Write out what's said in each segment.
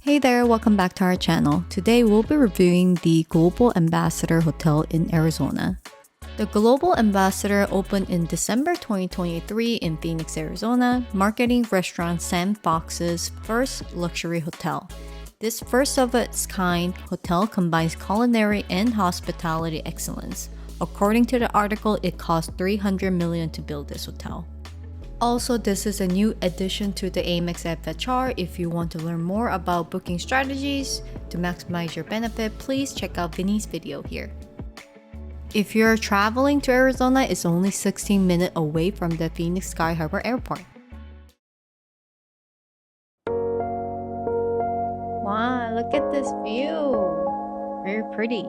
Hey there, welcome back to our channel. Today we'll be reviewing the Global Ambassador Hotel in Arizona. The Global Ambassador opened in December 2023 in Phoenix, Arizona, marketing restaurant Sam Fox's first luxury hotel. This first of its kind hotel combines culinary and hospitality excellence. According to the article, it cost $300 million to build this hotel. Also, this is a new addition to the Amex FHR. If you want to learn more about booking strategies to maximize your benefit, please check out Vinny's video here. If you're traveling to Arizona, it's only 16 minutes away from the Phoenix Sky Harbor Airport. Wow, look at this view. Very pretty.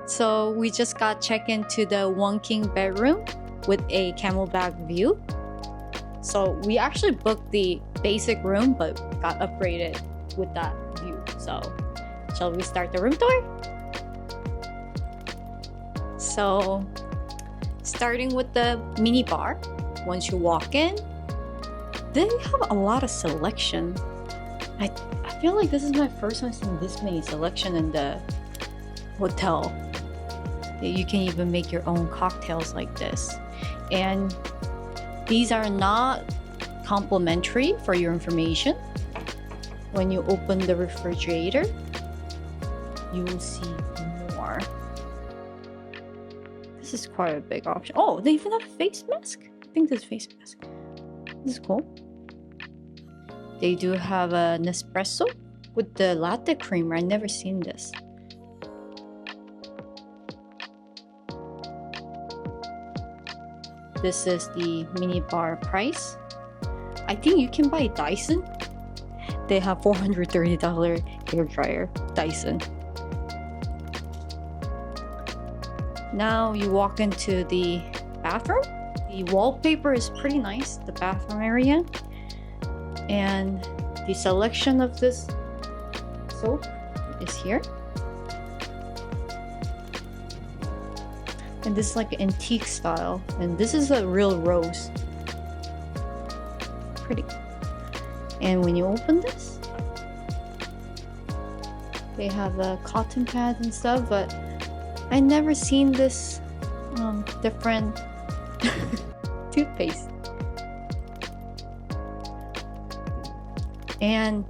So we just got checked into the one king bedroom with a camelback view. So we actually booked the basic room but got upgraded with that view. So shall we start the room tour? So starting with the mini bar, once you walk in, they have a lot of selection. I feel like this is my first time seeing this many selection in the hotel. You can even make your own cocktails like this. And these are not complimentary, for your information. When you open the refrigerator, you will see more. This is quite a big option. Oh, they even have a face mask. I think this face mask. This is cool. They do have an espresso with the latte creamer. I've never seen this. This is the mini bar price. I think you can buy Dyson. They have $430 hair dryer Dyson. Now you walk into the bathroom. The wallpaper is pretty nice, the bathroom area. And the selection of this soap is here. And this is like antique style, and this is a real rose. Pretty. And when you open this, they have cotton pads and stuff, but I never seen this different toothpaste. And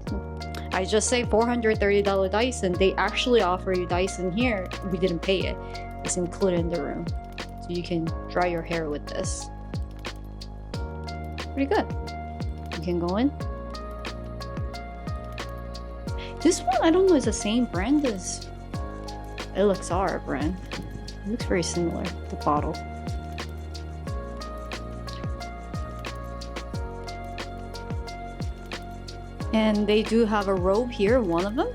I just say $430 Dyson. They actually offer you Dyson here. We didn't pay it. It's included in the room, so you can dry your hair with this. Pretty good. You can go in. This one, I don't know, is the same brand as LXR brand. It looks very similar, the bottle. And they do have a robe here, one of them.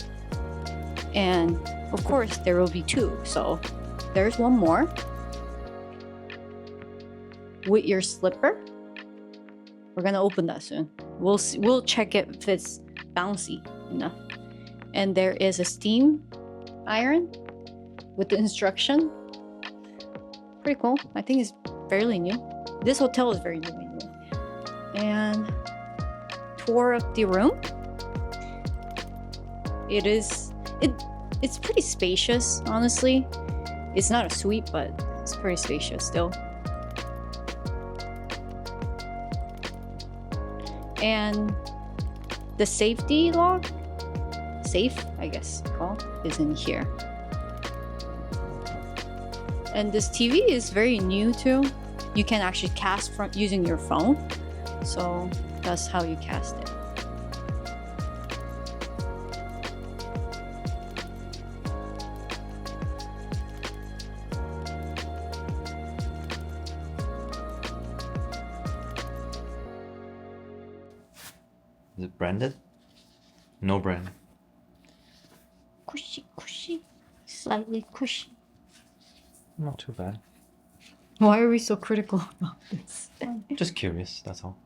And of course, there will be two, so there's one more with your slipper. We're gonna open that soon. We'll check it if it's bouncy enough. And there is a steam iron with the instruction. Pretty cool. I think it's fairly new. This hotel is very new anyway. And tour of the room. It's pretty spacious, honestly. It's not a suite, but it's pretty spacious still. And the safety lock, safe, I guess called, is in here. And this TV is very new too. You can actually cast from using your phone. So that's how you cast it. Is it branded? No brand. Cushy, slightly cushy. Not too bad. Why are we so critical about this? Just curious, that's all.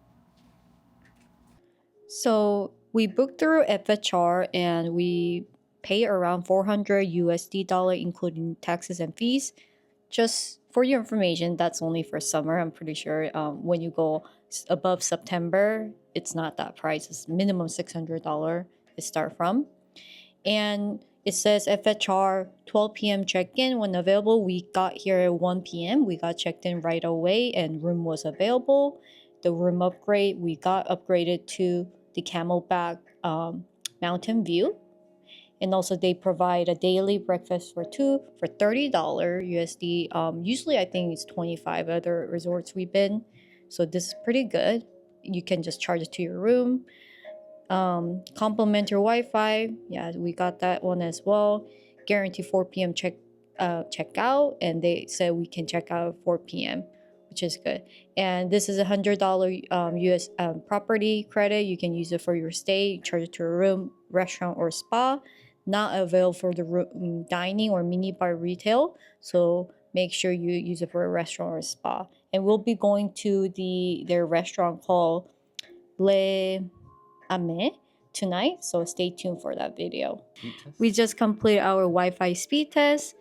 So we booked through FHR and we pay around $400 including taxes and fees. Just for your information, that's only for summer. I'm pretty sure when you go above September, it's not that price. It's minimum $600 it start from. And it says FHR 12 p.m. check-in. When available, we got here at 1 p.m. We got checked in right away and room was available. The room upgrade, we got upgraded to the Camelback Mountain View. And also they provide a daily breakfast for two for $30 USD. Usually I think it's 25 other resorts we've been. So this is pretty good. You can just charge it to your room. Complimentary Wi-Fi. Yeah, we got that one as well. Guarantee 4 p.m. check out, and they said we can check out at 4 p.m., which is good. And this is $100 US property credit. You can use it for your stay, charge it to a room, restaurant, or spa. Not available for the room, dining or mini bar retail. So make sure you use it for a restaurant or a spa. And we'll be going to their restaurant called Ame tonight, so stay tuned for that video. We just completed our Wi-Fi speed test.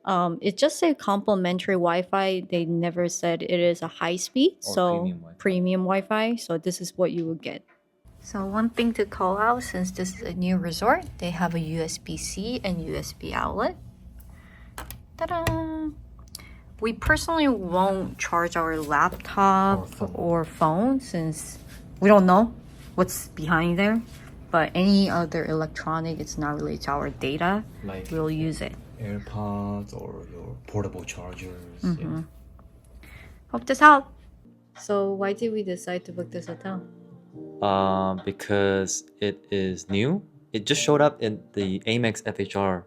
It just said complimentary Wi-Fi. They never said it is a high speed, so premium Wi-Fi. So this is what you will get. So one thing to call out, since this is a new resort, they have a USB-C and USB outlet. Ta-da! We personally won't charge our laptop or phone since we don't know what's behind there, but any other electronic, it's not related to our data, like we'll use it. AirPods or your portable chargers. Mm-hmm. Hope this helped. So why did we decide to book this hotel? Because it is new. It just showed up in the Amex FHR,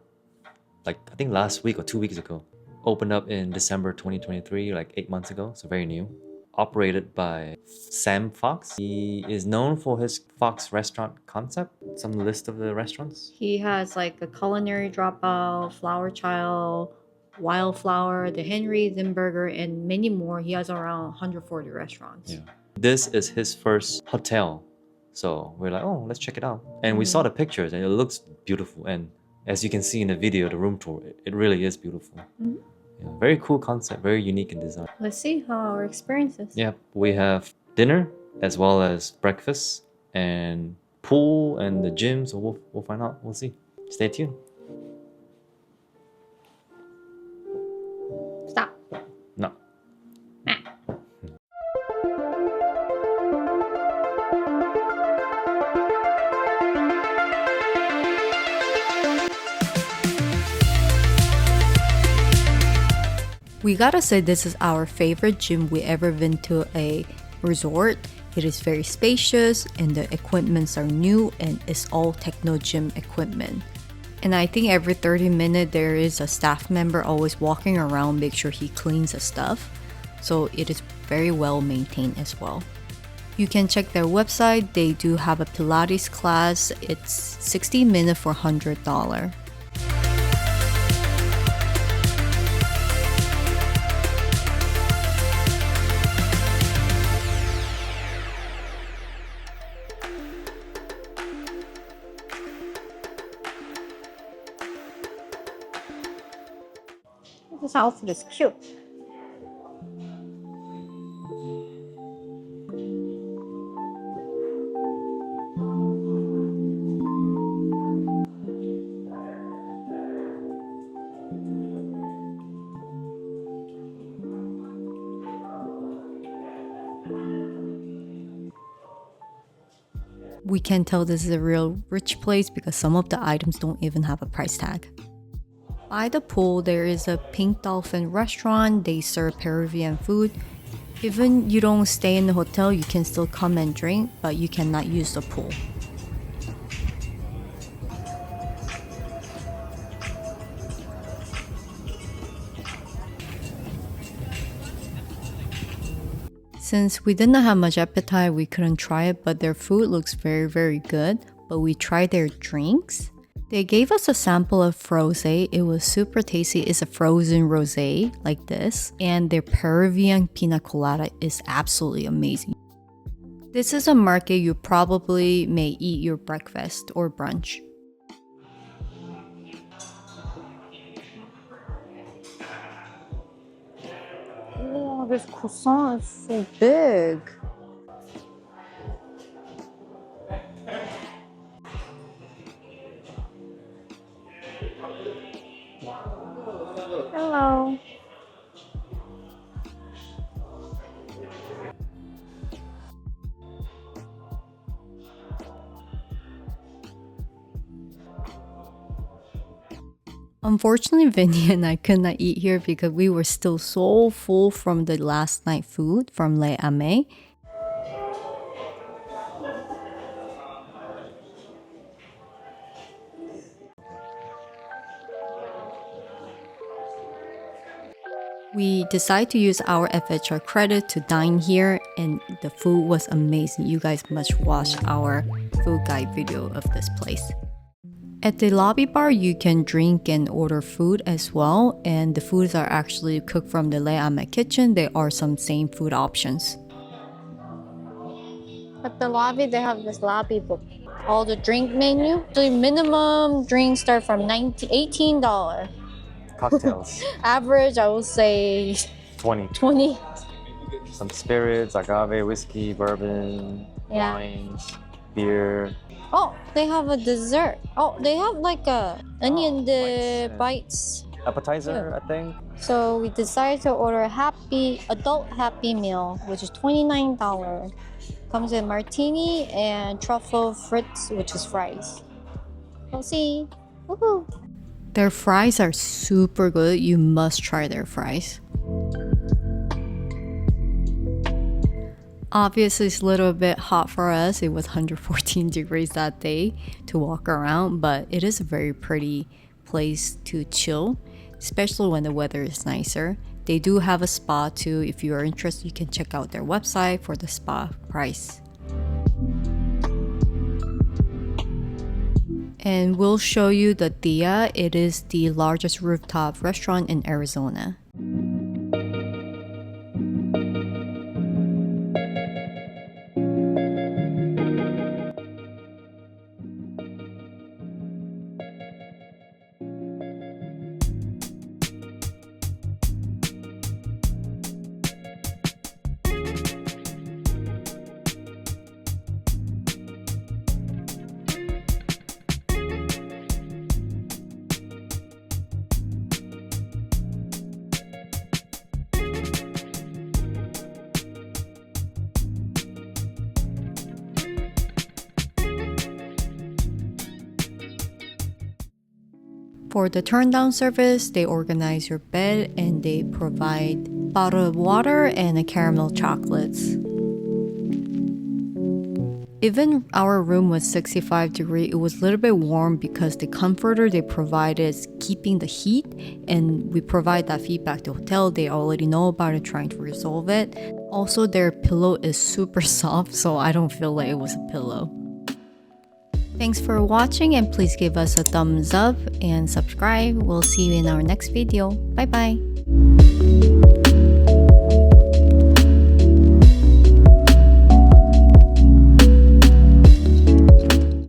like I think last week or 2 weeks ago. Opened up in December 2023, like 8 months ago, so very new. Operated by Sam Fox. He is known for his Fox restaurant concept. Some list of the restaurants. He has like a Culinary Dropout, Flower Child, Wildflower, the Henry, Zimburger, and many more. He has around 140 restaurants. Yeah. This is his first hotel. So we're like, oh, let's check it out. And we saw the pictures and it looks beautiful. And as you can see in the video, the room tour, it really is beautiful. Mm-hmm. Yeah, very cool concept, very unique in design. Let's see how our experience is. Yeah, we have dinner as well as breakfast and pool and the gym. So we'll find out. We'll see. Stay tuned. Stop. No. We gotta say this is our favorite gym we ever been to a resort. It is very spacious and the equipments are new and it's all techno gym equipment. And I think every 30 minutes there is a staff member always walking around, make sure he cleans the stuff. So it is very well maintained as well. You can check their website. They do have a Pilates class. It's 60 minutes for $100. This outfit is cute. We can tell this is a real rich place because some of the items don't even have a price tag. By the pool, there is a Pink Dolphin restaurant. They serve Peruvian food. Even you don't stay in the hotel, you can still come and drink, but you cannot use the pool. Since we didn't have much appetite, we couldn't try it, but their food looks very, very good. But we tried their drinks. They gave us a sample of frosé. It was super tasty. It's a frozen rosé like this. And their Peruvian pina colada is absolutely amazing. This is a market you probably may eat your breakfast or brunch. Wow, this croissant is so big. Hello. Unfortunately, Vinny and I could not eat here because we were still so full from the last night food from Le Ame. We decided to use our FHR credit to dine here, and the food was amazing. You guys must watch our food guide video of this place. At the lobby bar, you can drink and order food as well, and the foods are actually cooked from the Le Ame kitchen. There are some same food options. At the lobby, they have this lobby book. All the drink menu. The minimum drinks start from $18. Cocktails. Average, I would say 20. Some spirits, agave, whiskey, bourbon, Yeah. wines, beer. Oh, they have a dessert. Oh, they have like a onion bites. Appetizer, I think. So we decided to order a adult happy meal, which is $29. Comes with martini and truffle frites, which is fries. We'll see. Woohoo! Their fries are super good. You must try their fries. Obviously, it's a little bit hot for us. It was 114 degrees that day to walk around, but it is a very pretty place to chill, especially when the weather is nicer. They do have a spa too. If you are interested, you can check out their website for the spa price. And we'll show you the Thea. It is the largest rooftop restaurant in Arizona. For the turn down service, they organize your bed and they provide bottled water and a caramel chocolates. Even our room was 65 degrees. It was a little bit warm because the comforter they provided is keeping the heat, and we provide that feedback to the hotel. They already know about it, trying to resolve it. Also, their pillow is super soft, so I don't feel like it was a pillow. Thanks for watching, and please give us a thumbs up and subscribe. We'll see you in our next video. Bye bye.